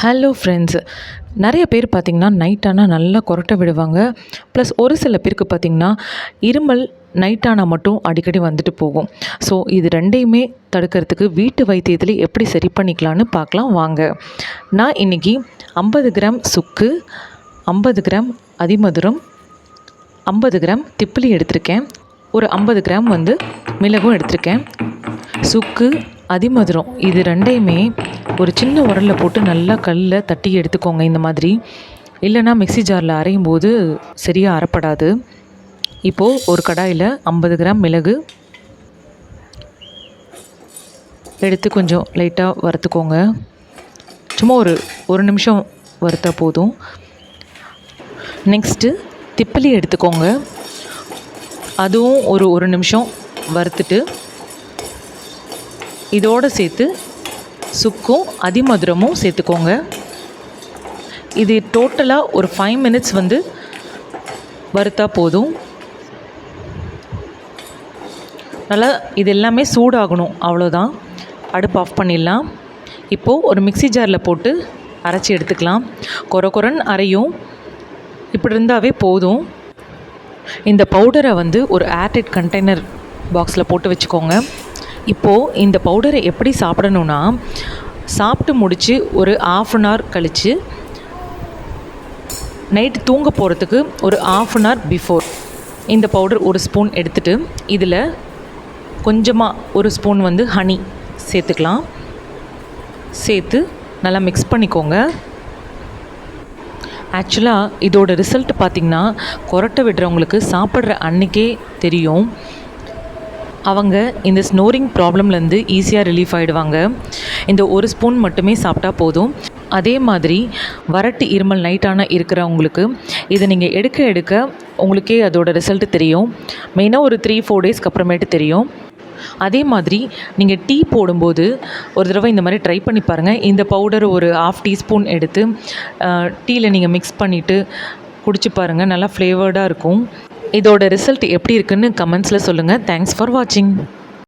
Hello friends, நிறைய பேர் பார்த்திங்கன்னா நைட் ஆனால் நல்லா கொரட்டை விடுவாங்க. ப்ளஸ் ஒரு சில பேருக்கு பார்த்திங்கன்னா இருமல் நைட் ஆனால் மட்டும் அடிக்கடி வந்துட்டு போகும். ஸோ இது ரெண்டையுமே தடுக்கிறதுக்கு வீட்டு வைத்தியத்தில் எப்படி சரி பண்ணிக்கலான்னு பார்க்கலாம் வாங்க. நான் இன்றைக்கி 50 கிராம் சுக்கு, 50 கிராம் அதிமதுரம், 50 கிராம் திப்பிலி எடுத்திருக்கேன். ஒரு 50 கிராம் மிளகும் எடுத்திருக்கேன். சுக்கு, அதிமதுரம் இது ரெண்டையுமே ஒரு சின்ன உரலில் போட்டு நல்லா கல்லில் தட்டி எடுத்துக்கோங்க. இந்த மாதிரி இல்லைனா மிக்ஸி ஜாரில் அரையும் போது சரியாக அரைப்படாது. இப்போது ஒரு கடாயில் 50 கிராம் மிளகு எடுத்து கொஞ்சம் லைட்டாக வறுத்துக்கோங்க. சும்மா ஒரு நிமிஷம் வறுத்தா போதும். நெக்ஸ்ட்டு திப்பிலி எடுத்துக்கோங்க. அதுவும் ஒரு நிமிஷம் வறுத்துட்டு இதோடு சேர்த்து சுக்கும் அதிமதுரமும் சேர்த்துக்கோங்க. இது டோட்டலாக ஒரு 5 மினிட்ஸ் வறுத்தா போதும். நல்லா இது எல்லாமே சூடாகணும், அவ்வளோதான். அடுப்பு ஆஃப் பண்ணிடலாம். இப்போது ஒரு மிக்ஸி ஜாரில் போட்டு அரைச்சி எடுத்துக்கலாம். கொரன்னு அரையும், இப்படி இருந்தாவே போதும். இந்த பவுடரை ஒரு ஏர்டைட் கண்டெய்னர் பாக்ஸில் போட்டு வச்சுக்கோங்க. இப்போது இந்த பவுடரை எப்படி சாப்பிடணுன்னா, சாப்பிட்டு முடித்து ஒரு 1/2 அன் ஹவர் கழித்து நைட்டு தூங்க போகிறதுக்கு ஒரு 1/2 அன் ஹவர் பிஃபோர் இந்த பவுடர் ஒரு ஸ்பூன் எடுத்துகிட்டு இதில் கொஞ்சமாக ஒரு ஸ்பூன் ஹனி சேர்த்துக்கலாம். சேர்த்து நல்லா மிக்ஸ் பண்ணிக்கோங்க. ஆக்சுவலாக இதோட ரிசல்ட் பார்த்திங்கன்னா கொரட்டை விடுறவங்களுக்கு சாப்பிட்ற அன்றைக்கே தெரியும். அவங்க இந்த ஸ்னோரிங் ப்ராப்ளம்லேருந்து ஈஸியாக ரிலீஃப் ஆகிடுவாங்க. இந்த ஒரு ஸ்பூன் மட்டுமே சாப்பிட்டா போதும். அதே மாதிரி வறட்டு இருமல் நைட்டான இருக்கிறவங்களுக்கு இதை நீங்கள் எடுக்க உங்களுக்கே அதோட ரிசல்ட் தெரியும். மெயினாக ஒரு 3-4 டேஸ்க்கு அப்புறமேட்டு தெரியும். அதே மாதிரி நீங்கள் டீ போடும்போது ஒரு தடவை இந்த மாதிரி ட்ரை பண்ணி பாருங்கள். இந்த பவுடர் ஒரு 1/2 டீஸ்பூன் எடுத்து டீயில் நீங்கள் மிக்ஸ் பண்ணிவிட்டு குடிச்சு பாருங்கள். நல்லா ஃப்ளேவர்டாக இருக்கும். இதோட ரிசல்ட் எப்படி இருக்குன்னு கமெண்ட்ஸில் சொல்லுங்கள். தேங்க்ஸ் ஃபார் வாட்சிங்.